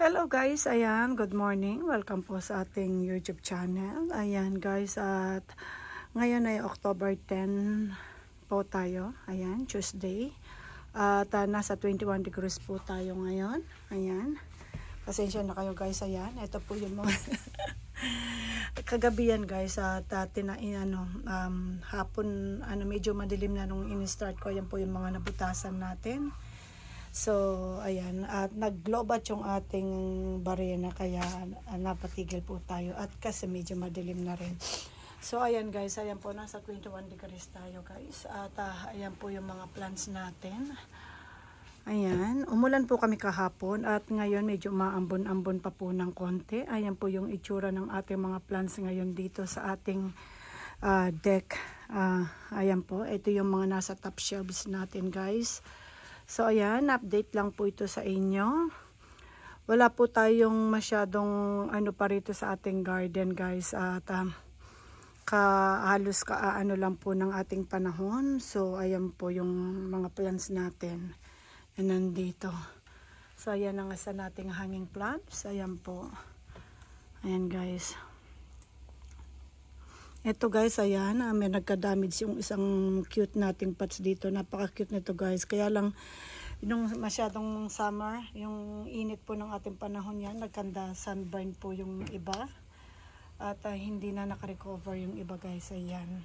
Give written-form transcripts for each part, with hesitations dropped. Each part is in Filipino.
Hello guys, ayan, good morning. Welcome po sa ating YouTube channel. Ayan guys, at ngayon ay October 10 po tayo. Ayan, Tuesday. At nasa 21 degrees po tayo ngayon. Ayan. Pasensya na kayo guys, ayan. Ito po yung mga kagabi yan guys, at hapon medyo madilim na nung in-start ko. Ayan po yung mga nabutasan natin. So, ayan, at nag-lobat yung ating barena, kaya napatigil po tayo at kasi medyo madilim na rin. So, ayan guys, ayan po, nasa 21 degrees tayo guys. At ayan po yung mga plants natin. Ayan, umulan po kami kahapon at ngayon medyo maambon-ambon pa po ng konti. Ayan po yung itsura ng ating mga plants ngayon dito sa ating deck. Ayan po, ito yung mga nasa top shelves natin guys. So ayan, update lang po ito sa inyo. Wala po tayong masyadong pa rito sa ating garden guys. At halos lang po ng ating panahon. So ayan po yung mga plants natin na nandito. So ayan ang isa nating hanging plants. Ayan po. Ayan guys. Ito guys, ayan, may nagka-damage yung isang cute nating pots dito. Napaka-cute nito guys. Kaya lang, yung masyadong summer, yung init po ng ating panahon yan, nagkanda sunburn po yung iba. At hindi na nakarecover yung iba guys, ayan.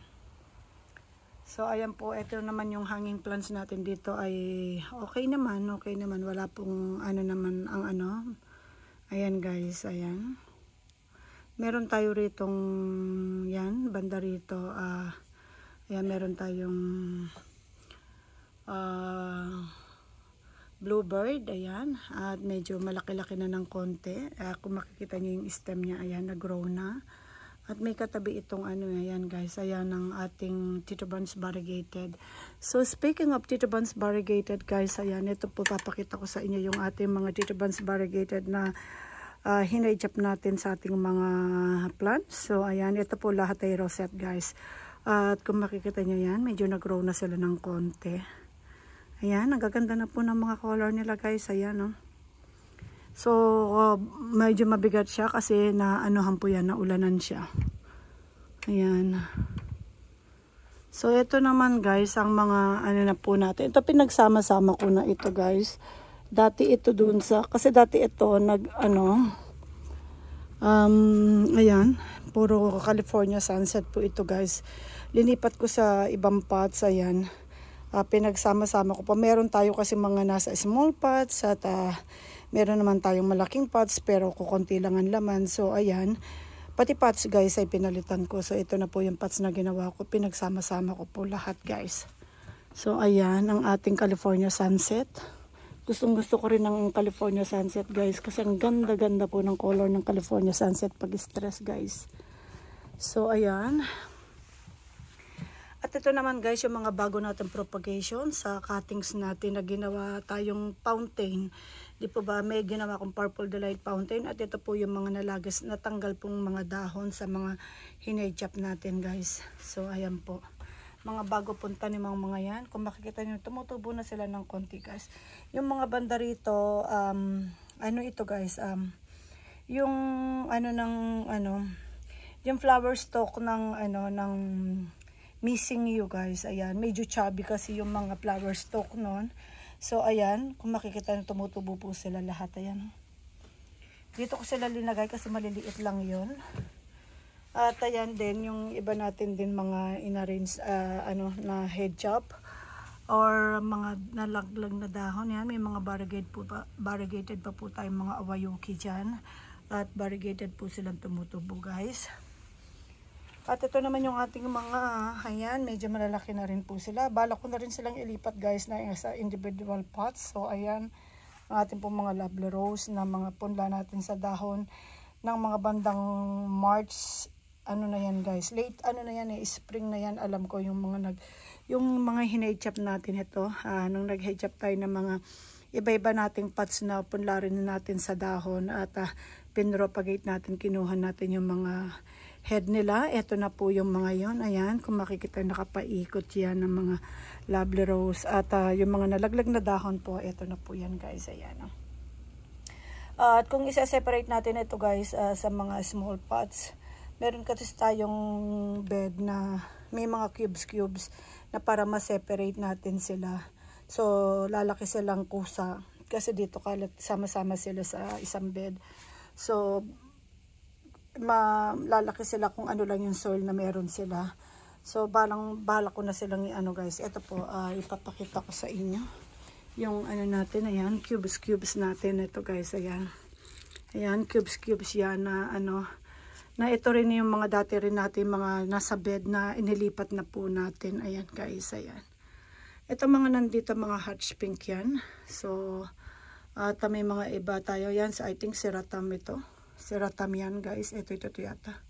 So ayan po, ito naman yung hanging plants natin dito ay okay naman. Wala pong naman ang Ayan guys, ayan. Meron tayo ritong yan, banda rito. Ayan, meron tayong bluebird, ayan. At medyo malaki-laki na ng konti. Kung makikita nyo yung stem niya, ayan, nag-grow na. At may katabi itong ayan guys, ayan ang ating Tito Buns variegated. So speaking of Tito Buns variegated guys, ayan, ito po papakita ko sa inyo yung ating mga Tito Buns variegated na hinay-chop natin sa ating mga plants. So ayan, ito po lahat ay rosette guys. At kung makikita nyo yan, medyo nag-grow na sila ng konti. Ayan, nagaganda na po ng mga color nila guys. Ayan, no? So medyo mabigat siya kasi anuhan po yan, naulanan siya. Ayan. So ito naman guys, ang mga na po natin. Ito pinagsama-sama ko na ito guys. Dati ito dun kasi dati ito ayan, puro California sunset po ito guys. Linipat ko sa ibang pots, ayan. Pinagsama-sama ko pa. Meron tayo kasi mga nasa small pots at meron naman tayong malaking pots pero kukunti lang ang laman. So ayan, pati pots guys ay pinalitan ko. So ito na po yung pots na ginawa ko. Pinagsama-sama ko po lahat guys. So ayan, ang ating California sunset. Gustong-gusto ko rin ng California sunset guys kasi ang ganda-ganda po ng color ng California sunset pag stress guys. So ayan. At ito naman guys yung mga bago natin propagation sa cuttings natin na ginawa tayong fountain. Di po ba may ginawa kong purple delight fountain at ito po yung mga nalagas, natanggal pong mga dahon sa mga hinay-chop natin guys. So ayan po. Mga bago punta ni mga yan. Kung makikita nyo, tumutubo na sila ng konti guys. Yung mga banda rito, ito guys, yung yung flower stalk ng ng missing you guys. Ayan, medyo chubby kasi yung mga flower stalk nun. So ayan, kung makikita nyo, tumutubo po sila lahat. Ayan. Dito ko sila linagay kasi maliliit lang yun. At ayan din, yung iba natin din mga in-arrange na head chop or mga nalaglag na dahon. Yan, may mga variegated pa po tayong mga awayuki dyan. At variegated po silang tumutubo guys. At ito naman yung ating mga, ayan, medyo malalaki na rin po sila. Balak ko na rin silang ilipat guys na sa individual pots. So ayan, ang ating po mga lovely rose na mga punla natin sa dahon ng mga bandang March. Na yan guys, late na yan spring na yan. Alam ko yung mga hinay-chop natin ito, nung nag-chop tayo ng mga iba-iba nating pots na punlarin natin sa dahon at pinropagate natin, kinuha natin yung mga head nila. Ito na po yung mga yon. Ayan, kung makikita nakapaikot yan ng mga lovely rose at yung mga nalaglag na dahon po, ito na po yan guys. Ayan. At kung isa-separate natin ito guys sa mga small pots, meron kasi tayong bed na may mga cubes na para ma-separate natin sila. So lalaki silang kusa kasi dito kalat sama-sama sila sa isang bed. So lalaki sila kung ano lang yung soil na meron sila. So balak ko na silang ano guys. Ito po ipapakita ko sa inyo yung ano natin, ayan, cubes natin ito guys, ayan. Ayan, cubes yan na ano, na ito rin yung mga dati rin natin mga nasa bed na inilipat na po natin. Ayan guys, ayan. Ito mga nandito mga Hutch Pink yan. So, may mga iba tayo yan. So, I think Seratam ito. Seratam yan guys. Ito yata.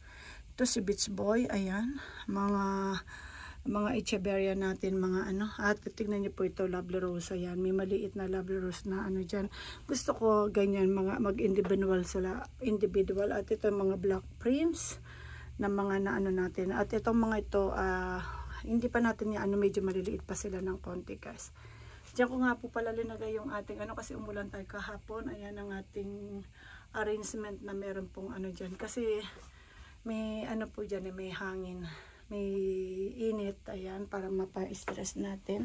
Ito si Beach Boy, ayan. Mga Echeveria natin, mga ano. At tignan niyo po ito, Lovely Rose, ayan. May maliit na Lovely Rose na ano dyan. Gusto ko ganyan, mga mag-individual sila, individual. At ito mga Black Prince na mga na ano natin. At itong mga ito, hindi pa natin yung ano, medyo maliliit pa sila ng konti guys. Diyan ko nga po pala linagay yung ating ano, kasi umulan tayo kahapon. Ayan ang ating arrangement na meron pong ano dyan. Kasi may ano po dyan, may hangin. May init, ayan, para mapa-stress natin.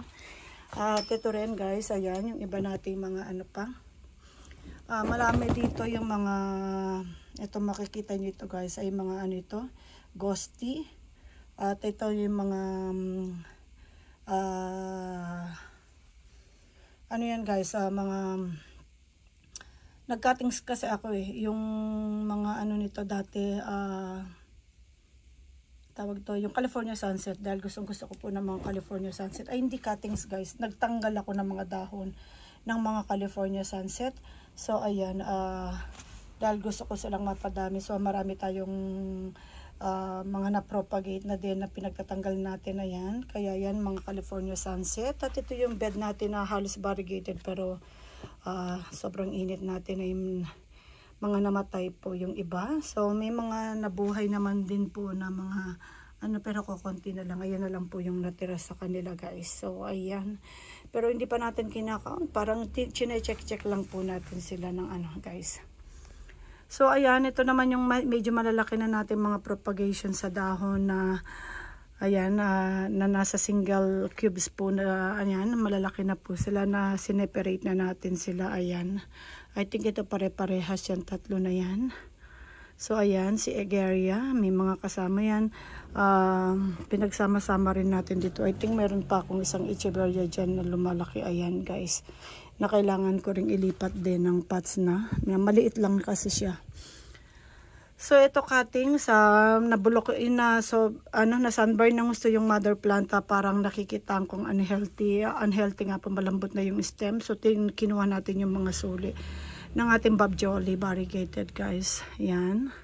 At ito rin guys, ayan, yung iba nating mga ano pa. Marami dito yung mga, ito makikita nyo ito guys, ay mga ano ito, ghosty. At ito yung mga, ano yan guys, mga, nag-cuttings kasi ako yung mga ano nito dati, tawag to, yung California Sunset, dahil gusto ko po ng mga California Sunset. Ay, hindi cuttings guys, nagtanggal ako ng mga dahon ng mga California Sunset. So ayan, dahil gusto ko silang mapadami, so marami tayong mga na-propagate na din na pinagtatanggal natin, ayan. Kaya yan, mga California Sunset. At ito yung bed natin na halos variegated, pero sobrang init natin ay mga namatay po yung iba. So may mga nabuhay naman din po na mga ano, pero kukunti na lang. Ayan na lang po yung natira sa kanila guys. So ayan. Pero hindi pa natin kinakount. Parang chine-check lang po natin sila ng ano guys. So ayan, ito naman yung medyo malalaki na natin mga propagation sa dahon na ayan, na nasa single cubes po na, ayan, malalaki na po sila na sineperate na natin sila, ayan. I think ito pare-parehas yan, tatlo na yan. So, ayan, si Egeria, may mga kasama yan. Pinagsama-sama rin natin dito. I think meron pa akong isang Echeveria dyan na lumalaki, ayan guys. Na kailangan ko ring ilipat din ng pots na. Maliit lang kasi siya. So ito cutting sa nabulok na, so ano, na sunburn na gusto yung mother planta, parang nakikita kung unhealthy nga po, malambot na yung stem. So kinuha natin yung mga suli ng ating Bob Jolly variegated guys. Yan.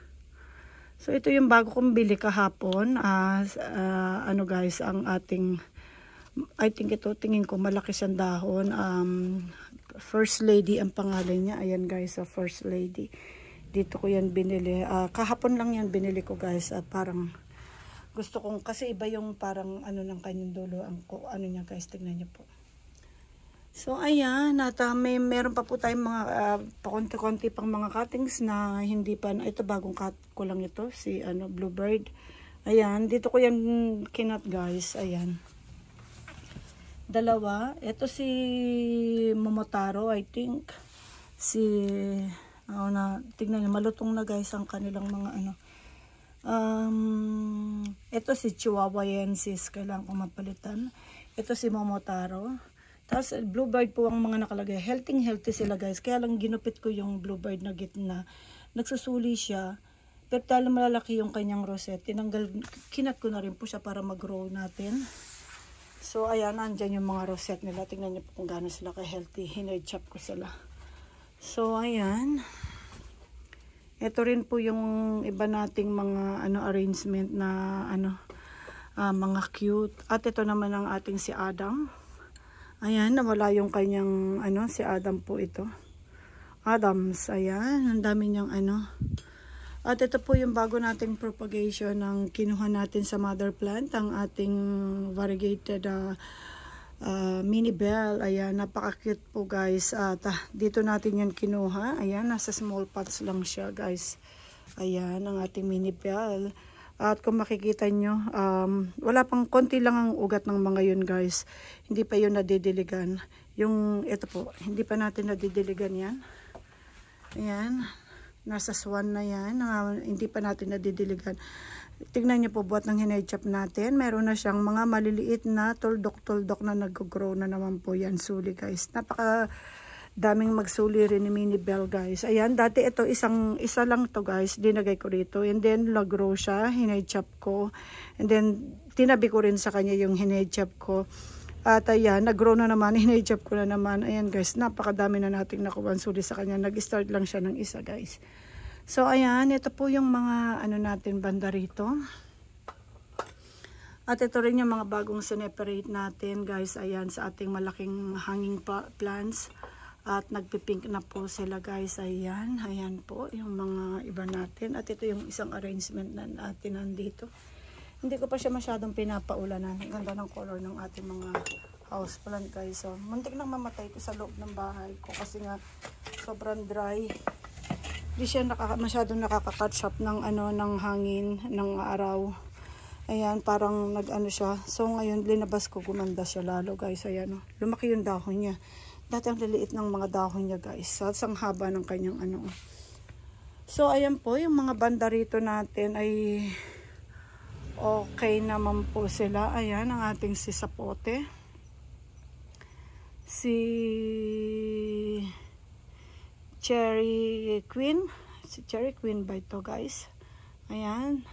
So ito yung bago kong bili kahapon. Ano guys, ang ating, I think ito, tingin ko malaki siyang dahon. First Lady ang pangalan niya. Ayan guys, First Lady. Dito ko yan binili. Kahapon lang yan binili ko guys. Parang gusto kong, kasi iba yung parang ano ng kanyang dulo. Ano niya guys, tignan niyo po. So ayan, at meron pa po tayong mga pakonti-konti pang mga cuttings na hindi pa, ito bagong cut ko lang ito, si ano, Bluebird. Ayan, dito ko yan kinat guys, ayan. Dalawa, ito si Momotaro, I think. Tignan niyo, malutong na guys ang kanilang mga ano. Ito si Chihuahuayensis, kailangan ko mapalitan. Ito si Momotaro. Tapos Bluebird po ang mga nakalagay. Healthy sila guys. Kaya lang ginupit ko yung Bluebird na gitna. Nagsusuli siya. Pero dahil malalaki yung kanyang rosette, kinat ko na rin po siya para mag-grow natin. So ayan, nandyan yung mga rosette nila. Tingnan niyo po kung gaano sila ka-healthy. Hinay-chop ko sila. So ayan. Ito rin po yung iba nating mga ano, arrangement na ano, mga cute. At ito naman ang ating si Adam. Ayan, nawala yung kanyang ano, si Adam po ito. Adams, ayan, ang dami niyang ano. At ito po yung bago nating propagation ng kinuha natin sa mother plant, ang ating variegated mini bell. Ayan, napaka-cute po guys. At dito natin yan kinuha. Ayan, nasa small pots lang siya guys. Ayan, ang ating mini bell. At kung makikita nyo, wala pang konti lang ang ugat ng mga yun guys. Hindi pa yun nadidiligan. Yung ito po, hindi pa natin nadidiligan yan. Ayan, nasa swan na yan. Hindi pa natin nadidiligan. Tignan nyo po, buhat ng hinechap natin. Meron na siyang mga maliliit na tuldok-tuldok na nag-grow na naman po yan. Suli guys. Napaka daming magsuli rin ni mini bell guys. Ayan, dati ito isa lang to guys, dinagay ko rito, and then nag-grow siya, hinechap ko, and then tinabi ko rin sa kanya yung hinechap ko, at ayan, nag-grow na naman, hinechap ko na naman. Ayan guys, napakadami na nating nakuha suli sa kanya. Nag-start lang siya ng isa guys. So ayan, ito po yung mga ano natin banda rito. At ito rin yung mga bagong sineperate natin guys. Ayan, sa ating malaking hanging plants. At nagpipink na po sila guys. Ayan, ayan po yung mga iba natin. At ito yung isang arrangement na natin nandito. Hindi ko pa siya masyadong pinapaulanan. Ang ganda ng color ng ating mga house plant guys. So, muntik nang mamatay ito sa loob ng bahay ko kasi nga sobrang dry. Hindi siya masyadong nakaka-catch up ng ng hangin, ng araw. Ayan, parang nag-ano siya. So ngayon linabas ko, gumanda siya lalo guys. Ayan, lumaki yung dahon niya. Dati ang liliit ng mga dahon niya guys. So, ang haba ng kanyang So, ayan po. Yung mga banda rito natin ay okay naman po sila. Ayan, ang ating si Sapote. Si Cherry Queen. Si Cherry Queen ba ito guys? Ayan.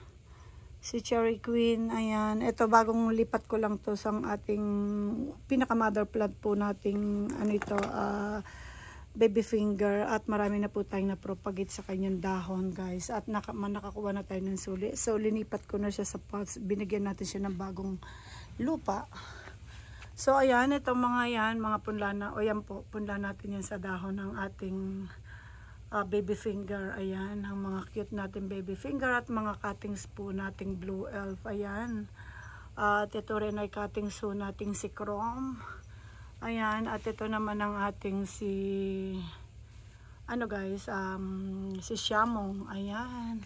Si Cherry Queen, ayan. Ito, bagong lipat ko lang to sa ating pinaka-mother plant po nating baby finger. At marami na po tayong na-propagate sa kanyang dahon, guys. At nakakuha na tayo ng suli. So, linipat ko na siya sa pots. Binigyan natin siya ng bagong lupa. So, ayan. Itong mga yan, mga punlana. O yan po, punla natin yan sa dahon ng ating baby finger. Ayan, ang mga cute natin baby finger at mga cuttings po nating blue elf. Ayan, at ito rin ay cuttings po nating si Chrome. Ayan, at ito naman ang ating si guys, si Shamong. Ayan,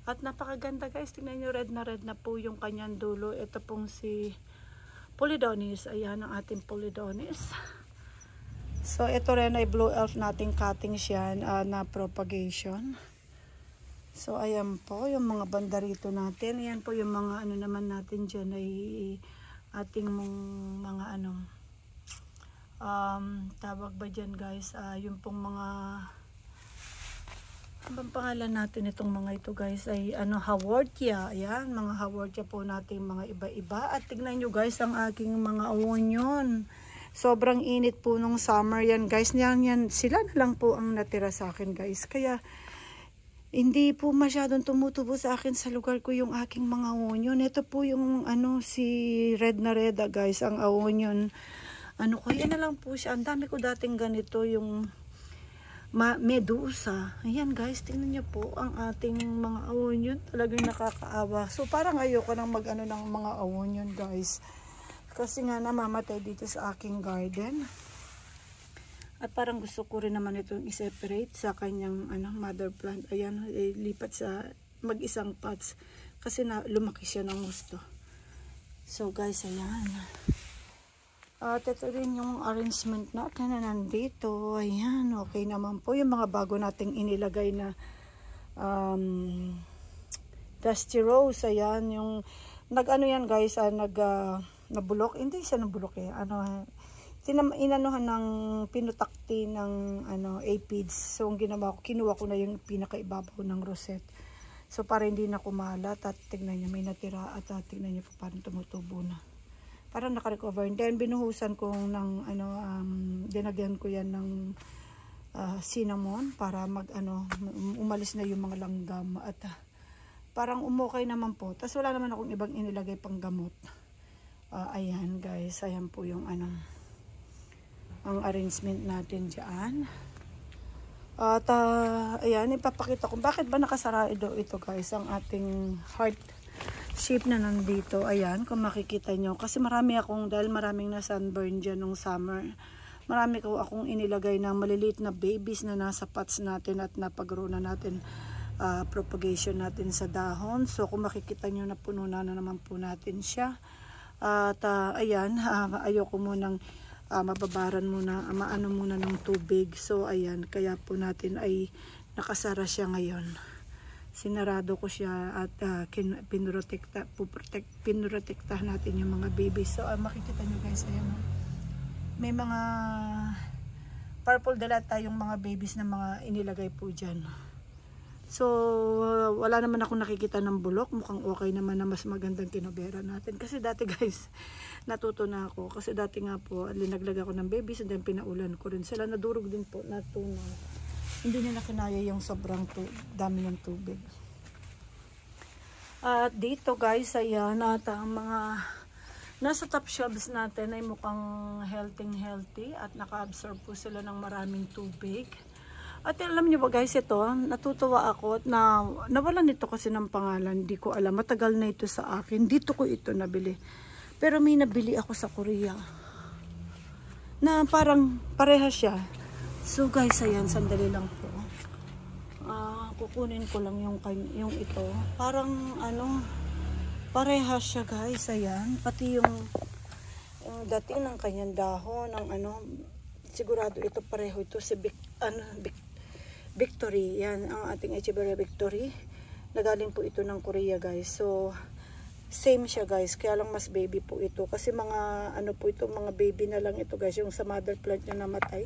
at napakaganda guys, tingnan nyo, red na po yung kanyang dulo. Ito pong si Polydonis. Ayan ang ating Polydonis. So, ito rin ay blue elf nating cuttings yan na propagation. So, ayan po yung mga banda rito natin. Ayan po yung mga naman natin dyan ay ating mga tawag ba dyan guys? Yung pong mga ang pangalan natin itong mga ito guys ay haworthia. Ayan, mga haworthia po natin mga iba-iba. At tignan nyo guys ang aking mga onion. Sobrang init po nung summer yan guys. Yan, sila na lang po ang natira sa akin guys. Kaya hindi po masyadong tumutubo sa akin sa lugar ko yung aking mga onion. Ito po yung si red na red guys, ang onion. Kaya na lang po siya. Ang dami ko dating ganito yung medusa. Ayan guys, tingnan niyo po ang ating mga onion. Talagang nakakaawa. So parang ayoko nang ng mga onion guys. Kasi nga namamatay dito sa aking garden. At parang gusto ko rin naman itong i-separate sa kanyang mother plant. Ayan, lipat sa mag-isang pots. Kasi lumaki siya ng gusto. So guys, ayan. At ito rin yung arrangement natin na nandito. Ayan, okay naman po. Yung mga bago nating inilagay na dusty rose. Ayan, yung yan guys, nabulok, hindi siya nabulok inanuhan ng pinutakti ng aphids. So ang ginawa ko, kinuha ko na yung pinakaibabaw ng rosette. So para hindi na kumalat. At tignan niyo, may natira. At tignan niyo po, parang tumutubo na. Parang naka-recover. And then binuhusan ko ng dinagyan ko yan ng cinnamon para umalis na yung mga langgam. At parang umukay naman po. Tapos wala naman akong ibang inilagay pang gamot. Ayan guys, ayan po yung ang arrangement natin dyan. At ayan, ipapakita ko bakit ba nakasara ito guys, ang ating heart shape na nandito. Ayan, kung makikita nyo. Kasi dahil maraming na sunburn dyan nung summer. Marami akong inilagay ng maliliit na babies na nasa pots natin at napag-grow na natin. Propagation natin sa dahon. So, kung makikita nyo na puno na naman po natin siya. At ayan, ayoko munang mababaran muna, maano muna ng tubig. So, ayan, kaya po natin ay nakasara siya ngayon. Sinarado ko siya at pinrotektahan natin yung mga babies. So, makikita nyo guys, ayan. May mga purple delight tayong mga babies na mga inilagay po dyan. So, wala naman ako nakikita ng bulok. Mukhang okay naman na mas magandang kinobera natin. Kasi dati guys, natuto na ako. Kasi dati nga po, linaglag ako ng babies and then pinaulan ko rin. Sila nadurog din po, natunaw. Hindi nila kinaya yung sobrang dami ng tubig. At dito guys, ayan, at ang mga nasa top shelves natin ay mukhang healthy at naka-absorb po sila ng maraming tubig. At alam niyo ba guys, ito, natutuwa ako at nawalan nito kasi ng pangalan, hindi ko alam. Matagal na ito sa akin. Dito ko ito nabili. Pero may nabili ako sa Korea. Na parang pareha siya. So guys, ayan, sandali lang po. Kukunin ko lang yung ito. Parang pareha siya guys, ayan. Pati yung dating ng kanyang dahon, sigurado ito pareho. Ito si Victory, yan ang ating Echeverria Victory. Nagaling po ito ng Korea guys. So, same siya guys. Kaya lang mas baby po ito. Kasi mga mga baby na lang ito guys. Yung sa mother plant niya namatay.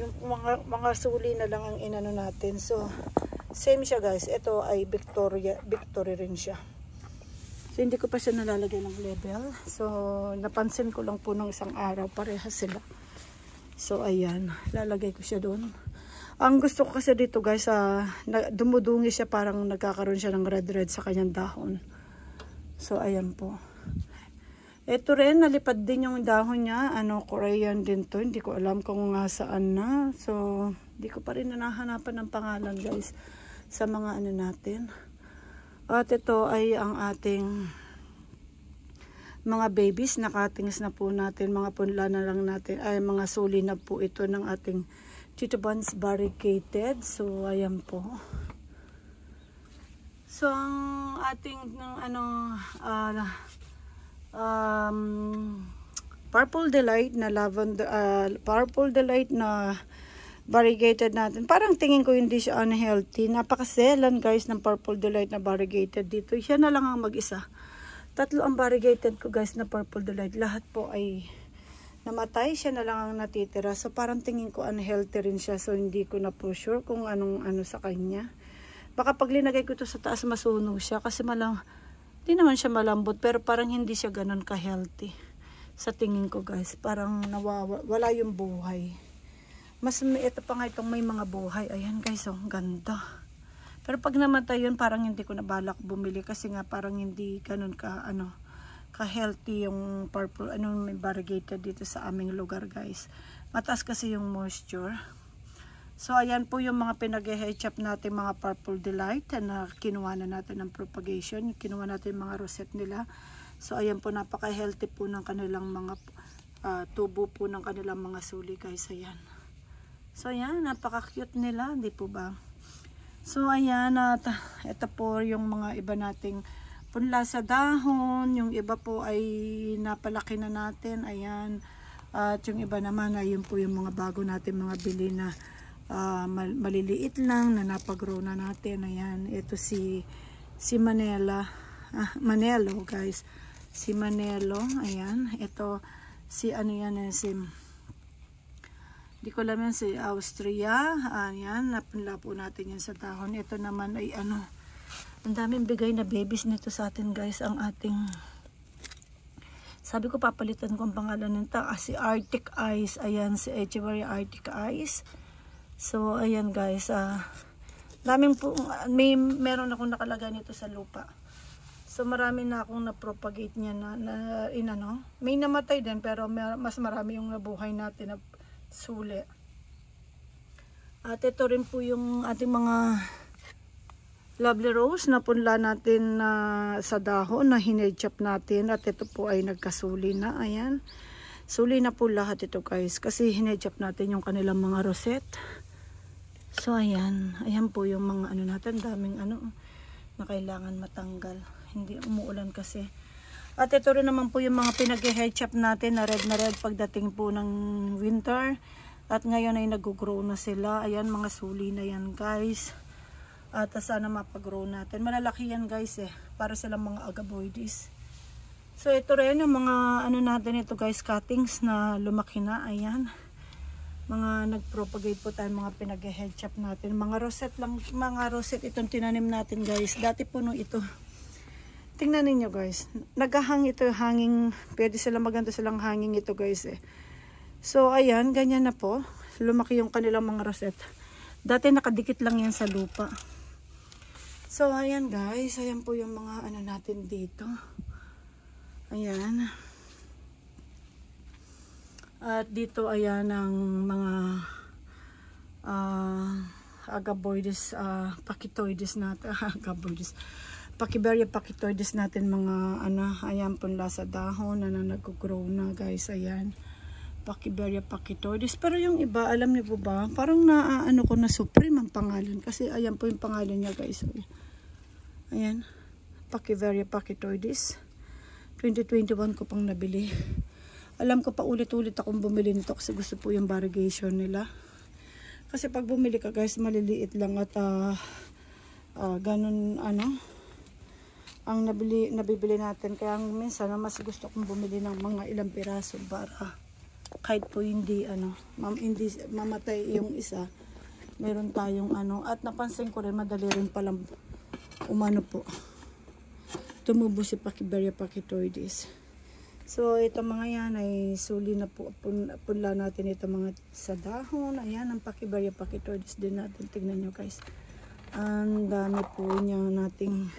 Yung mga suli na lang ang inano natin. So, same siya guys. Ito ay Victory rin siya. So, hindi ko pa siya nalalagay ng label. So, napansin ko lang po nung isang araw. Pareha sila. So, ayan. Lalagay ko siya doon. Ang gusto ko kasi dito guys, dumudungi siya, parang nagkakaroon siya ng red sa kanyang dahon. So, ayan po. Ito rin, nalipad din yung dahon niya. Korean din to. Hindi ko alam kung saan na. So, hindi ko pa rin nahanapan ng pangalan guys sa mga natin. At ito ay ang ating mga babies. Nakatings na po natin. Mga punla na lang natin. Ay, mga suli na po ito ng ating Titubans variegated. So, ayan po. So, ang ating Purple Delight na lavender, Purple Delight na variegated natin. Parang tingin ko hindi siya unhealthy. Napakaselan guys ng Purple Delight na variegated dito. Siya na lang ang mag-isa. 3 ang variegated ko guys na Purple Delight. Lahat po ay namatay, siya na lang ang natitira. So, parang tingin ko unhealthy rin siya. So, hindi ko na po sure kung anong sa kanya. Baka pag linagay ko ito sa taas, masunog siya. Kasi hindi naman siya malambot. Pero parang hindi siya ganun ka-healthy. Sa tingin ko guys. Parang wala yung buhay. Ito pa nga itong may mga buhay. Ayan guys, oh, ganda. Pero pag namatay yun, parang hindi ko na balak bumili. Kasi nga parang hindi ganun ka-healthy yung purple, may variegated dito sa aming lugar guys. Mataas kasi yung moisture. So, ayan po yung mga pinag-hatch up natin mga Purple Delight na kinuha na natin ng propagation. Kinuha natin mga rosette nila. So, ayan po, napaka-healthy po ng kanilang mga tubo po ng kanilang mga suli guys. Ayan. So, ayan, napaka-cute nila. Di po ba? So, ayan, ito po yung mga iba nating punla sa dahon, yung iba po ay napalaki na natin, ayan. At yung iba naman, ayun po yung mga bago natin mga bili na maliliit lang na napag-grow na natin, ayan. Ito si Manelo guys, si Manelo, ayan. Ito si di ko alam yan, si Austria, ayan, napunla po natin yan sa dahon. Ito naman ay ang daming bigay na babies nito sa atin guys. Ang ating, sabi ko papalitan ko ang pangalan nito, si Arctic Ice. Ayan, si Echeverria Arctic Ice. So, ayan guys. Daming po, meron akong nakalagay nito sa lupa. So, marami na akong na-propagate niya may namatay din, pero mas marami yung nabuhay natin na suli. At ito rin po yung ating mga Lovely Rose na punla natin sa dahon na hinedchap natin at ito po ay nagkasuli na. Ayan. Suli na po lahat ito guys kasi hinedchap natin yung kanilang mga rosette. So ayan. Ayan po yung mga ano natin. Daming ano na kailangan matanggal. Hindi umuulan kasi. At ito rin naman po yung mga pinag-hedgehop natin na red pagdating po ng winter. At ngayon ay nag-grow na sila. Ayan mga suli na yan guys. At sana mapag-grow natin. Malalaki yan guys eh. Para silang mga agaboides. So ito rin yung mga ano natin ito guys. Cuttings na lumaki na. Ayan. Mga nag-propagate po tayo. Mga pinag-hedgehop natin. Mga rosette lang. Mga rosette itong tinanim natin guys. Dati puno ito. Tingnan ninyo guys. Naghahang ito hanging. Pwede silang maganda silang hanging ito guys eh. So ayan. Ganyan na po. Lumaki yung kanilang mga rosette. Dati nakadikit lang yan sa lupa. So, ayan guys. Ayan po yung mga ano natin dito. Ayan. At dito, ayan ang mga agaboides, pachytoides natin. Agaboides. Pachyberia pachytoides natin mga ano. Ayan punla sa dahon na nag-grow na guys. Ayan. Pachyberia pachytoides. Pero yung iba, alam niyo po ba? Parang ano ko na Supreme ang pangalan. Kasi ayan po yung pangalan niya guys. Ayan, Pachyberia pachytoides. 2021 ko pang nabili. Alam ko pa ulit-ulit akong bumili nito kasi gusto po yung variegation nila. Kasi pag bumili ka guys, maliliit lang at ganun ano ang nabibili natin. Kaya minsan mas gusto kong bumili ng mga ilang piraso para kahit po hindi hindi mamatay yung isa. Meron tayong ano at napansin ko rin madali rin palang umano po tumubo si Pachyberia pachytoides. So ito mga yan ay suli na po punla natin ito mga sa dahon. Ayan ang Pachyberia pachytoides din natin. Tignan nyo guys, ang dami po niya nating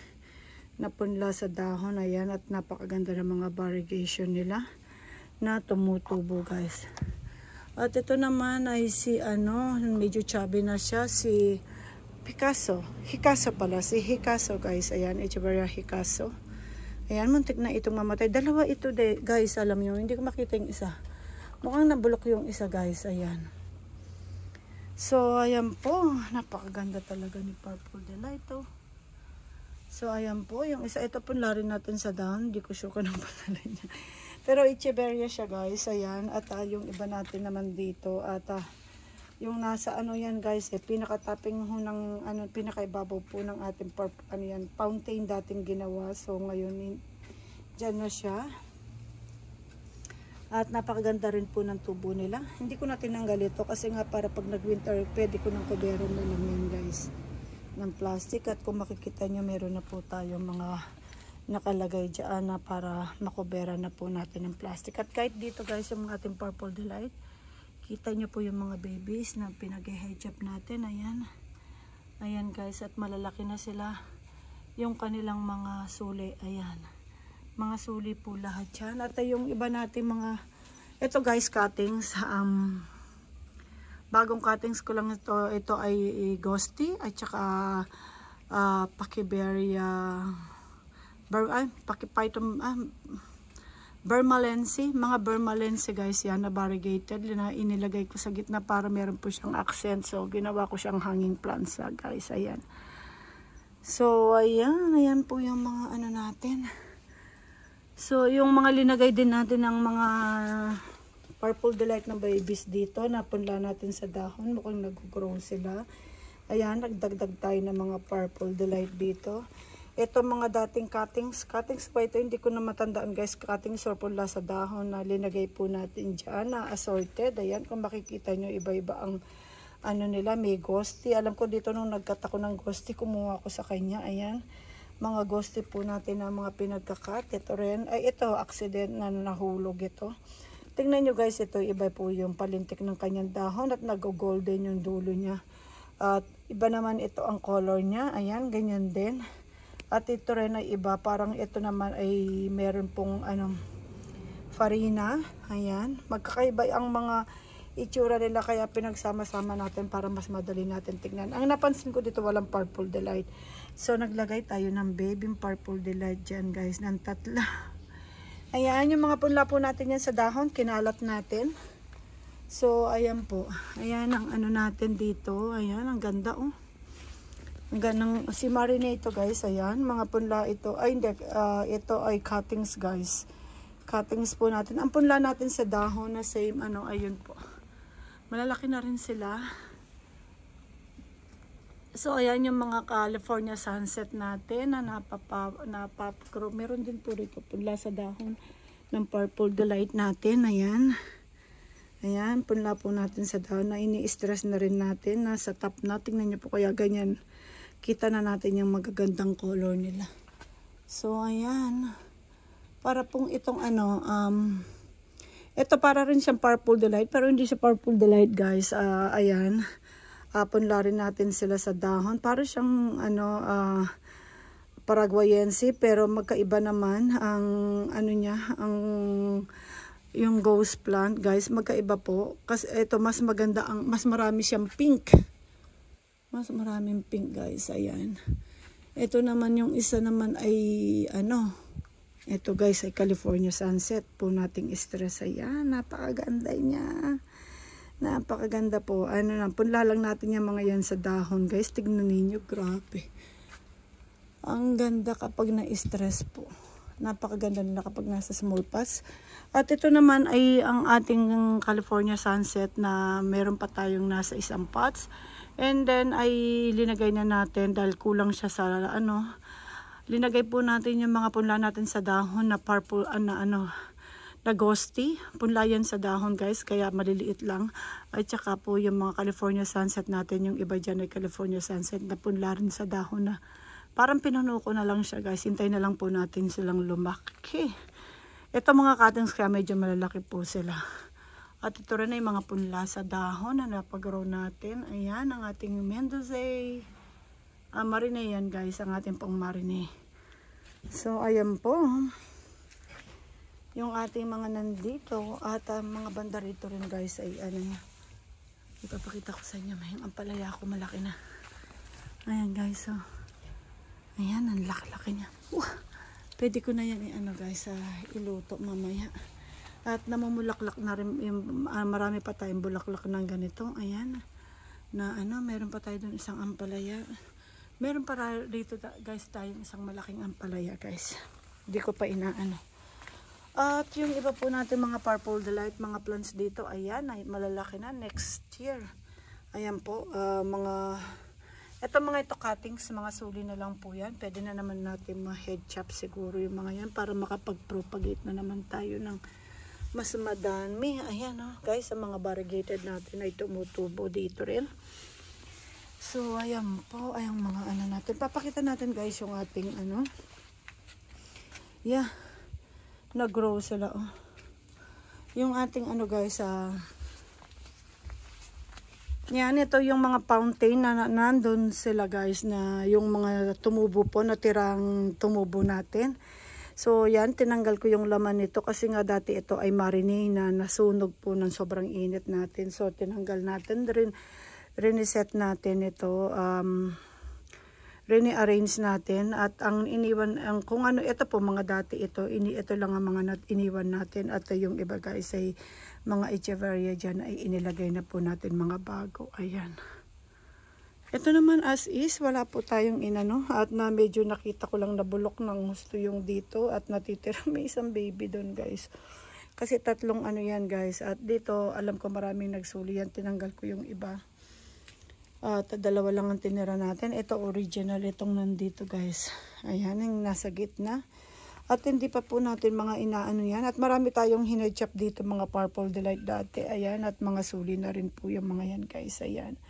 napunla sa dahon. Ayan at napakaganda ng mga variegation nila na tumutubo guys. At ito naman ay si medyo chubby na siya, si Picasso. Hikaso pala. Si Hikaso guys. Ayan. Echeverria Hikaso. Ayan. Muntik na itong mamatay. Dalawa ito guys. Alam nyo. Hindi ko makita yung isa. Mukhang nabulok yung isa guys. Ayan. So ayan po. Napakaganda talaga ni Purple Delight. So ayan po. Yung isa. Ito po rin natin sa dahon. Hindi ko sure kung anong pangalan niya. Pero Echeverria siya guys. Ayan. At yung iba natin naman dito. At yung nasa yan guys pinaka-topping ho ng pinaka-ibabaw po ng ating fountain dating ginawa. So ngayon diyan na siya. At napakaganda rin po ng tubo nila. Hindi ko na tinanggal ito kasi nga para pag nag-winter pwede ko ng kubero na lang yan guys ng plastic. At kung makikita nyo meron na po tayong mga nakalagay dyan na para makubera na po natin ng plastic. At kahit dito guys yung ating Purple Delight, kita nyo po yung mga babies na pinag-hedgehop natin. Ayan. Ayan guys. At malalaki na sila. Yung kanilang mga suli. Ayan. Mga suli po lahat yan. At yung iba natin mga ito guys cuttings. Bagong cuttings ko lang ito. Ito ay Ghosty. At saka Pachyberia Burmalense, mga Burmalense guys yan na variegated na inilagay ko sa gitna para meron po siyang accent. So ginawa ko siyang hanging plants guys. Ayan. So ayan po yung mga natin. So yung mga linagay din natin ng mga Purple Delight na babies dito, napunla natin sa dahon, mukhang nag-grow sila. Ayan, nagdagdag tayo ng mga Purple Delight dito. Ito mga dating cuttings pa ito, hindi ko na matandaan guys, cuttings or punla sa dahon na linagay po natin dyan na assorted. Ayan, kung makikita nyo iba-iba ang nila, may ghosty. Alam ko dito nung nagkat ako ng ghosty, kumuha ko sa kanya. Ayan, mga ghosty po natin na mga pinagkakat. Ito rin, ito accident na nahulog ito. Tingnan nyo guys, ito iba po yung palintik ng kanyang dahon at nag-golden yung dulo niya. At iba naman ito ang color niya. Ayan, ganyan din. At ito rin ay iba, parang ito naman ay meron pong farina. Ayan, magkakaiba ang mga itsura nila, kaya pinagsama-sama natin para mas madali natin tignan. Ang napansin ko dito, walang Purple Delight. So naglagay tayo ng Baby Purple Delight dyan guys, ng 3. Ayan, yung mga punla po natin yan sa dahon, kinalat natin. So ayan po, ayan ang ano natin dito. Ayan, ang ganda oh. Ang ganang si Marine ito guys. Ayan, mga punla ito. Ay hindi, ito ay cuttings guys. Cuttings po natin. Ang punla natin sa dahon na same ano, ayun po. Malalaki na rin sila. So ayan yung mga California sunset natin na napapgrow. Meron din po rito punla sa dahon ng Purple Delight natin. Ayan. Ayan, punla po natin sa dahon na ini-stress na rin natin. Nasa top na. Tingnan nyo po, kaya ganyan. Kita na natin yung magagandang color nila. So ayan. Para pong itong ano, ito para rin siyang Purple Delight, pero hindi siya Purple Delight guys. Ayan, punla rin natin sila sa dahon. Para siyang ano, Paraguayense, pero magkaiba naman ang ano niya, yung ghost plant guys, magkaiba po. Kasi ito mas maganda, mas marami siyang pink. Mas maraming pink guys, ayan. Ito naman yung isa naman ay ano, ito guys ay California sunset po nating stress. Ayan, napakaganda niya. Napakaganda po. Ano lang, punla lang natin yung mga yan sa dahon guys. Tignan ninyo, grabe. Ang ganda kapag na-stress po. Napakaganda nila kapag nasa small pots. At ito naman ay ang ating California sunset na meron pa tayong nasa isang pots. And then ay linagay na natin dahil kulang siya sa ano. Linagay po natin yung mga punla natin sa dahon na purple, na ghosty. Punla yan sa dahon guys, kaya maliliit lang. At saka po yung mga California sunset natin, yung iba dyan ay California sunset na punla rin sa dahon na parang pinuno ko na lang siya guys. Hintay na lang po natin silang lumaki. Ito mga cuttings kaya medyo malalaki po sila. At ito rin ay mga punla sa dahon na napag-grow natin. Ayan ang ating Mendoza. Marine yan guys, ang ating pong marine. So ayan po yung ating mga nandito. At mga banda rito rin guys ay ano, ipapakita ko sa inyo. Yung ampalaya ko malaki na. Ayan guys, so ayan, ang laki-laki niya. Pwede ko na yan guys, iluto mamaya. At namumulaklak na rin, marami pa tayong bulaklak ng ganito. Ayan, na ano, meron pa tayo dun isang ampalaya. Meron para dito guys tayong isang malaking ampalaya guys. Hindi ko pa inaano. At yung iba po natin mga Purple Delight, mga plants dito, ayan, ay malalaki na next year. Ayan po, mga ito cuttings, mga suli na lang po yan. Pwede na naman natin ma-head chop siguro yung mga yan para makapag-propagate na naman tayo ng mas madami. Ayan guys, ang mga variegated natin ay tumutubo dito rin. So ayan po, ayang mga ano natin. Papakita natin guys yung ating yeah, nag-grow sila yung ating guys, yan, ito yung mga fountain na nandun sila guys, na yung mga tumubo po, natirang tumubo natin. So yan, tinanggal ko yung laman nito kasi nga dati ito ay marine na nasunog po ng sobrang init natin. So tinanggal natin rin, reset natin ito, rearrange natin. At ang iniwan, kung ano, ito po mga dati ito lang ang mga iniwan natin. At yung iba guys ay mga echeveria dyan ay inilagay na po natin mga bago. Ayan. Ito naman as is, wala po tayong inano. At na medyo nakita ko lang na bulok ng gusto yung dito. At natitira may isang baby doon guys. Kasi tatlong yan guys. At dito alam ko maraming nagsuli yan. Tinanggal ko yung iba. At dalawa lang ang tinira natin. Ito original itong nandito guys. Ayan, yung nasa gitna. At hindi pa po natin mga inaano yan. At marami tayong hinechop dito mga Purple Delight dati. Ayan, at mga suli na rin po yung mga yan guys. Ayan.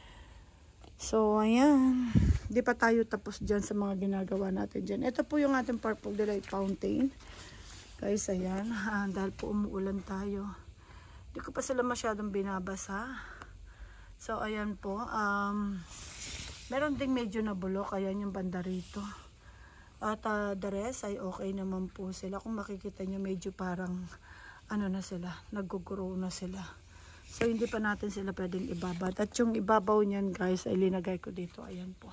So ayan. Di pa tayo tapos dyan sa mga ginagawa natin dyan. Ito po yung ating Purple Delight fountain. Guys, ayan. Dahil po umuulan tayo. Hindi ko pa sila masyadong binabasa. So ayan po, meron ding medyo nabulok, ayan yung banda rito. At the rest ay okay naman po sila. Kung makikita nyo medyo parang na sila, nag-grow na sila. So, hindi pa natin sila pwedeng ibabad. At yung ibabaw niyan guys, ay linagay ko dito. Ayan po.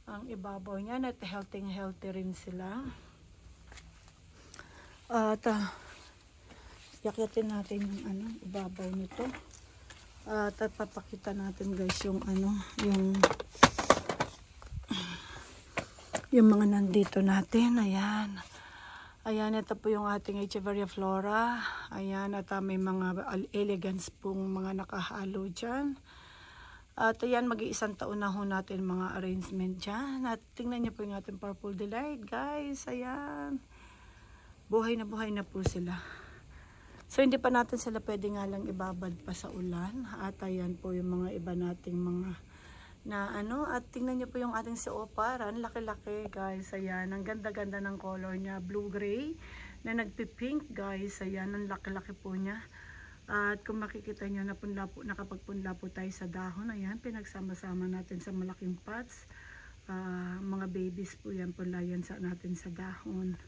Ang ibabaw niyan at healthy rin sila. At yakyatin natin yung ibabaw nito. At papakita natin guys yung yung mga nandito natin. Ayan. Ayan, ito po yung ating Echeveria flora. Ayan, at may mga elegance pong mga nakahalo dyan. At ayan, mag-iisang taon na ho natin mga arrangement dyan. At tingnan niyo po yung ating Purple Delight, guys. Ayan. Buhay na po sila. So, hindi pa natin sila pwede nga lang ibabad pa sa ulan. At ayan po yung mga iba nating mga at tingnan niyo po yung ating sioparan, laki-laki guys. Ayan, ang ganda-ganda ng color niya, blue-gray na nagpi-pink guys. Ayan, ang laki-laki po niya. At kung makikita niyo, nakapagpunla po tayo sa dahon. Ayan, pinagsama-sama natin sa malaking pots. Mga babies po yan, punla yan natin sa dahon.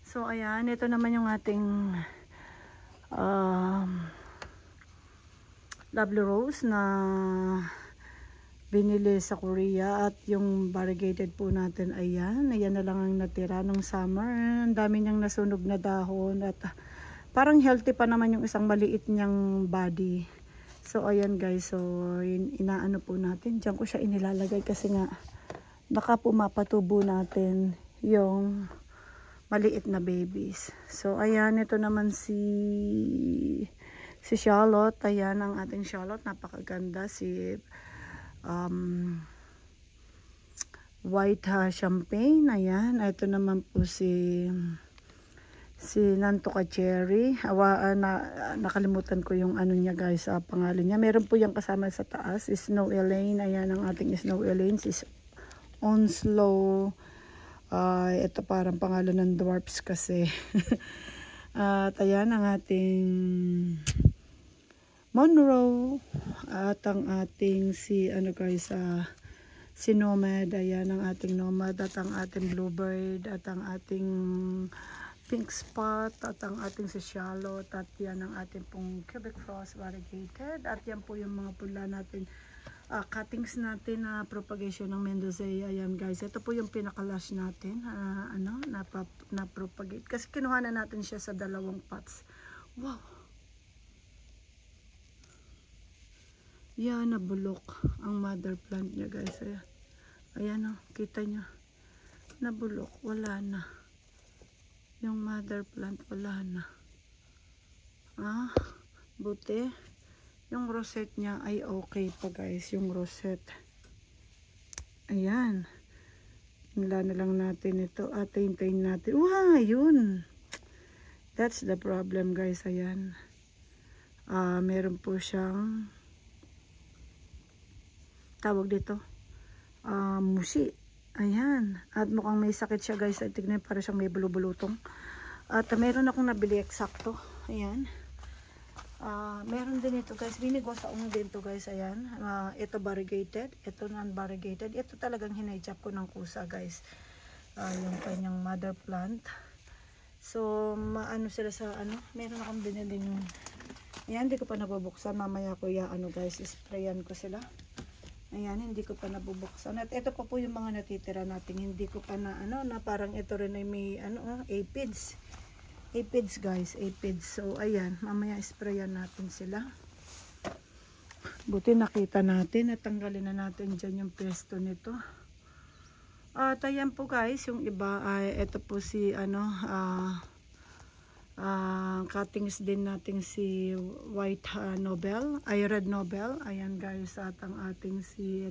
So ayan, ito naman yung ating lovely rose na binili sa Korea. At yung variegated po natin, ayan na lang ang natira ng summer. Ang dami niyang nasunog na dahon at parang healthy pa naman yung isang maliit niyang body. So ayan guys, so inaano po natin, diyan ko siya inilalagay kasi nga baka pumapatubo natin yung maliit na babies. So ayan, ito naman si Charlotte. Ayan ang ating Charlotte, napakaganda. Si white champagne. Ayan, ito naman po si Nantuka Cherry. Nakalimutan ko yung ano niya guys, pangalan niya. Meron po yung kasama sa taas, Snow Elaine. Ayan ang ating Snow Elaine, si Onslow. Ito parang pangalan ng dwarfs kasi. At ayan ang ating Monroe. At ang ating si Nomad. Ayan ang ating Nomad. At ang ating Bluebird. At ang ating Pink Spot. At ang ating si Charlotte. At yan ang ating pong Quebec Frost variegated. At yan po yung mga pula natin. Cuttings natin na propagation ng Mendocea. Ayan guys, ito po yung pinaka-lash natin na propagate kasi kinuha na natin siya sa dalawang pots. Wow, yan, nabulok ang mother plant niya guys. Ayan, kita nyo, nabulok, wala na yung mother plant, wala na. Buti yung rosette niya ay okay pa guys, yung rosette. Ayan. Hila na lang natin ito at hintayin natin. Wow, yun. That's the problem guys. Ayan. Meron po siyang tawag dito. Musi. Ayan. At mukhang may sakit siya guys. Ay, tignan para siyang may bulubulutong. At meron akong nabili eksakto. Ayan. Meron din ito guys, binigosaan din to guys. Ayan, ito variegated, ito non-variegated. Ito talagang hinayjap ko ng kusa guys, yung kanyang mother plant. So maano sila sa meron akong binili ng ayan, hindi ko pa nabubuksan. Mamaya ko guys, sprayan ko sila. Ayan, hindi ko pa nabubuksan. At ito pa po yung mga natitira natin, hindi ko pa na na parang ito rin ay may aphids. Aphids guys, aphids. So ayan, mamaya sprayan natin sila. Buti nakita natin at tanggalin na natin dyan yung pesto nito. At ayan po guys, yung iba ay ito po si cuttings din natin si White Nobel, ay Red Nobel. Ayan guys, at ang ating si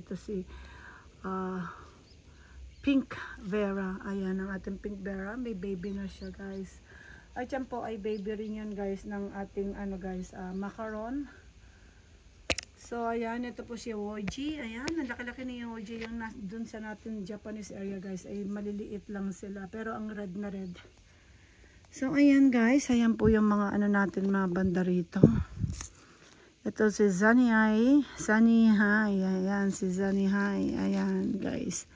Pink Vera. Ayan ang ating Pink Vera, may baby na siya guys. At yan po ay baby rin yan guys ng ating macaron. So ayan, ito po si Woji. Ayan, ang laki-laki ni Woji. Yung dun sa natin Japanese area guys ay maliliit lang sila, pero ang red na red. So ayan guys, ayan po yung mga natin, mga banda rito. Ito si Zanihai. Ayan si Zanihai. Ayan guys.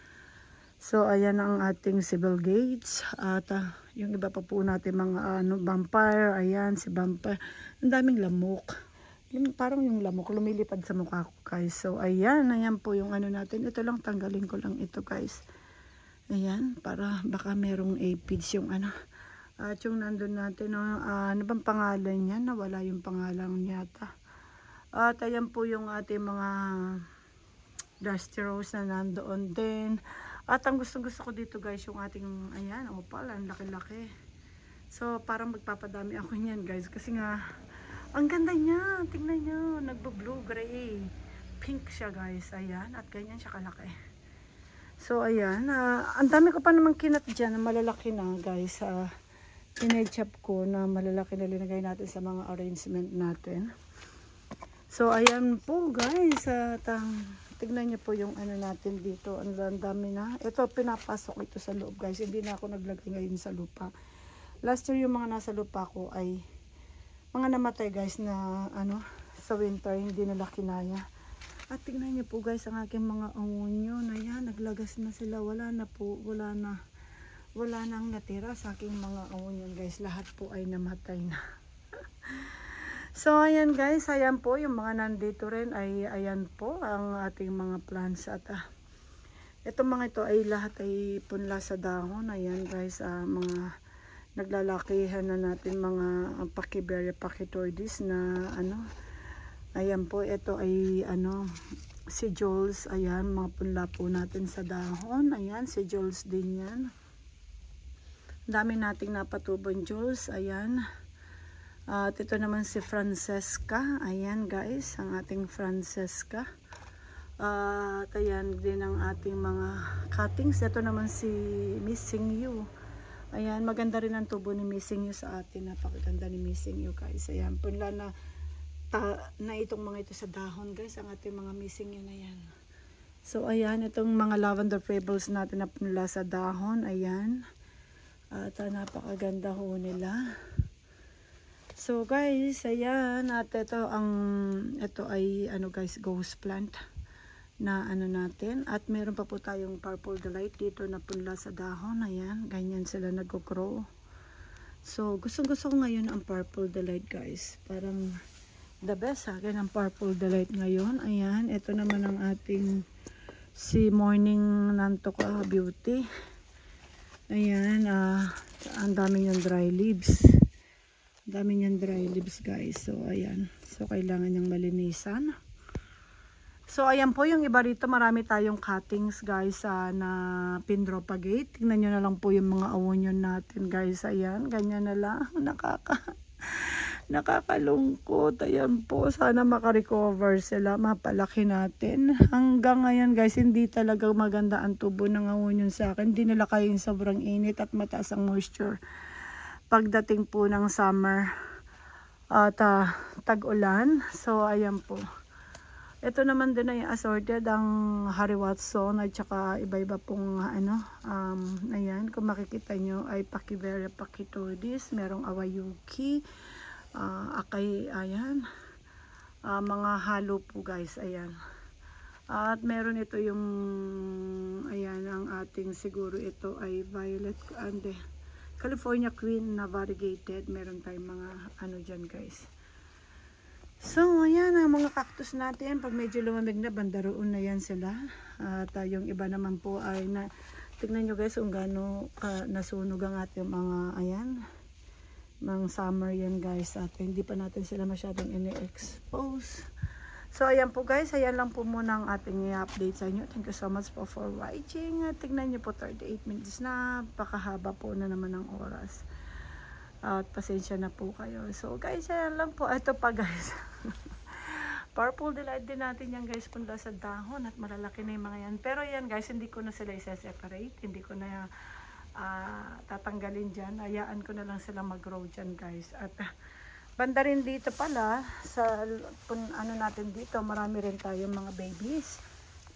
So ayan ang ating Sibyl Gates. At yung iba pa po natin mga vampire. Ayan si vampire. Ang daming lamok. parang yung lamok lumilipad sa mukha ko guys. So ayan po yung ano natin. Ito lang, tanggalin ko lang ito guys. Ayan, para baka merong aphids yung ano. At yung nandun natin, ano bang pangalan niya? Nawala yung pangalan yata. At ayan po yung ating mga dusty rose na nandoon din. At ang gustong-gusto ko dito guys, yung ating, ayan, opal, ang laki-laki. So parang magpapadami ako niyan guys. Kasi nga, ang ganda niya. Tingnan niyo, nagbo-blue gray. Pink siya guys. Ayan, at ganyan siya kalaki. So ayan, ang dami ko pa naman kinat dyan na malalaki na guys. Pinechop ko na malalaki na linagay natin sa mga arrangement natin. So ayan po guys, tignan niyo po yung ano natin dito. Ang dami na. Ito pinapasok ito sa loob guys. Hindi na ako naglagay ngayon sa lupa. Last year yung mga nasa lupa ko ay mga namatay guys na ano sa winter, hindi nila kinaya. At tignan niyo po guys ang aking mga onion. Ayan, naglagas na sila. Wala na po, wala nang natira sa aking mga onion guys. Lahat po ay namatay na. So ayan guys, ayan po yung mga nandito rin ay ayan po ang ating mga plants. At itong mga ito ay lahat ay punla sa dahon. Ayan guys, mga naglalakihan na natin mga Pachyberia pachytoides na ano. Ayan po, ito ay ano, si Jules. Ayan, mga punla po natin sa dahon. Ayan, si Jules din yan. Dami nating napatubong Jules. Ayan. At ito naman si Francesca. Ayan guys, ang ating Francesca. At ayan din ang ating mga cuttings. Ito naman si Missing You. Ayan, maganda rin ang tubo ni Missing You sa atin. Napakaganda ni Missing You guys. Ayan, punla na itong mga ito sa dahon guys. Ang ating mga Missing You na yan. So ayan, itong mga lavender fables natin na punla sa dahon. Ayan. At napakaganda ho nila. So guys, ayan, at ito ay ano guys, ghost plant na ano natin. At meron pa po tayong purple delight dito na punla sa dahon. Ayan, ganyan sila nag-grow. So gusto ko ngayon ang purple delight guys. Parang the best sa akin ang purple delight ngayon. Ayan, ito naman ang ating si Morning Nantoka Beauty. Ayan, ang dami yung dry leaves. Dami niyang dry leaves guys. So ayan. So kailangan niyang malinisan. So ayan po yung iba rito. Marami tayong cuttings guys na pinpropagate. Tingnan niyo na lang po yung mga onion natin guys. Ayan. Ganyan na lang. Nakakalungkot. Ayan po. Sana makarecover sila. Mapalaki natin. Hanggang ngayon guys, hindi talaga maganda ang tubo ng onion sa akin. Hindi nila kaya yung sobrang init at mataas ang moisture. Pagdating po ng summer at tag-ulan. So ayan po. Ito naman din ay assorted ang Harry Watson at saka iba-iba pong ano, ayan, kung makikita nyo ay Pachyberia pachytoides, merong Awayuki, Akay, ayan, mga halo po guys, ayan. At meron ito yung, ayan, ang ating siguro ito ay violet, California Queen na variegated. Meron tayong mga ano dyan guys. So ayan ang mga cactus natin. Pag medyo lumamig na, bandaroon na yan sila. At yung iba naman po ay tignan nyo guys kung gaano nasunog ang ating mga ayan. Mga summer yan guys. At hindi pa natin sila masyadong ini-expose. So ayan po guys, ayan lang po muna ang ating i-update sa inyo. Thank you so much po for watching. Tignan nyo po 38 minutes na, pakahaba po na naman ang oras. At pasensya na po kayo. So guys, ayan lang po. Ito pa guys. Purple delight din natin yan guys, punla sa dahon at malalaki na yung mga yan. Pero yan guys, hindi ko na sila isa-separate. Hindi ko na tatanggalin dyan. Hayaan ko na lang sila mag-grow dyan guys. At banda rin dito pala, sa ano natin dito, marami rin tayong mga babies.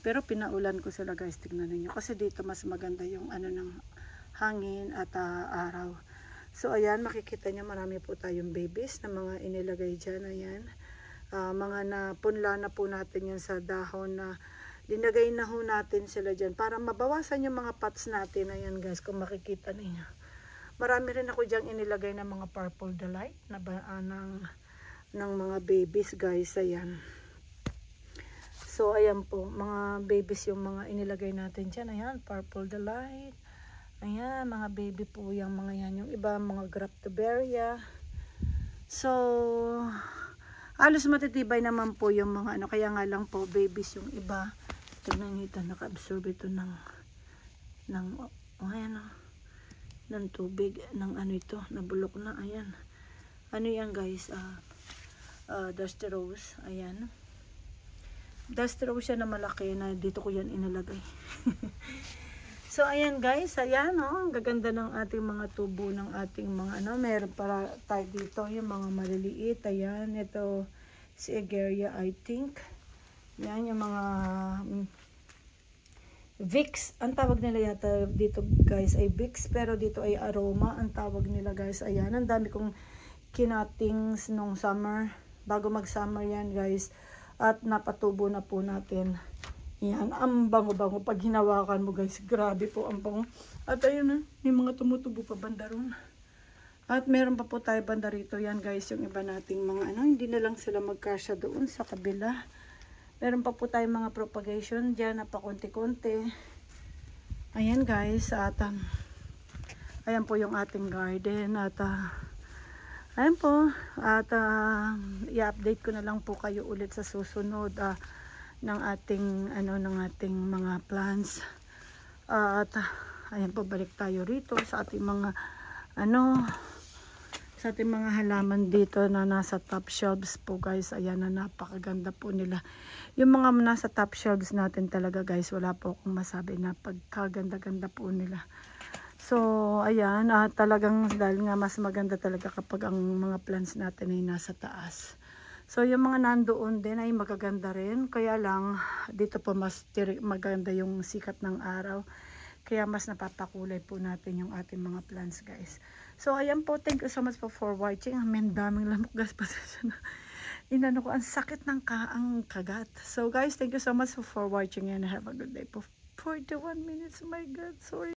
Pero pinaulan ko sila guys, tignan niyo. Kasi dito mas maganda yung ano ng hangin at araw. So ayan, makikita niyo marami po tayong babies na mga inilagay dyan. Ayan, mga napunla na po natin yan sa dahon na linagay na ho natin sila dyan. Para mabawasan yung mga pots natin. Ayan guys, kung makikita niyo. Marami rin ako diyang inilagay ng mga purple delight na ng ng mga babies guys. Ayan. So ayan po, mga babies yung mga inilagay natin dyan. Ayan, Purple Delight. Ayan, mga baby po yung mga yan. Yung iba, mga Graptoberia. So, halos matitibay naman po yung mga ano. Kaya nga lang po, babies yung iba. Tignan nito, naka-absorb ito ng ayan, ng tubig. Ng ano ito, nabulok na. Ayan. Ano yan guys? Dusty Rose. Ayan. Dusty Rose siya na malaki na dito ko yan inilagay. So, ayan guys, ayan ang gaganda ng ating mga tubo ng ating mga ano, meron para tayo dito yung mga maliliit. Ayan, ito si Egeria I think. Yan yung mga Vicks, ang tawag nila yata dito guys ay Vicks, pero dito ay Aroma ang tawag nila guys. Ayan, ang dami kong kinatings nung summer, bago mag summer yan guys, at napatubo na po natin. Yan, ang bango-bango pag hinawakan mo guys, grabe po ang bango. At ayun na, may mga tumutubo pa banda ron. At meron pa po tayo banda rito. Yan guys, yung iba nating mga ano, hindi na lang sila magkasya doon sa kabila. Meron pa po tayo mga propagation dyan na pa konti-konti. Ayan guys, at ayan po yung ating garden. At ayan po, at i-update ko na lang po kayo ulit sa susunod ng ating mga plants. At ayan po, balik tayo rito sa ating mga sa ating mga halaman dito na nasa top shelves po guys. Ayan na, napakaganda po nila. Yung mga nasa top shelves natin talaga guys, wala po akong masabi na pagkaganda-ganda po nila. So ayan, talagang dahil nga mas maganda talaga kapag ang mga plants natin ay nasa taas. So, yung mga nandoon din ay magaganda rin. Kaya lang, dito po mas maganda yung sikat ng araw. Kaya mas napapakulay po natin yung ating mga plants, guys. So, ayan po. Thank you so much for watching. Amen, daming lamok, guys. Inano ko, ang sakit ng ang kagat. So, guys, thank you so much for watching and have a good day po. 41 minutes, my God, sorry.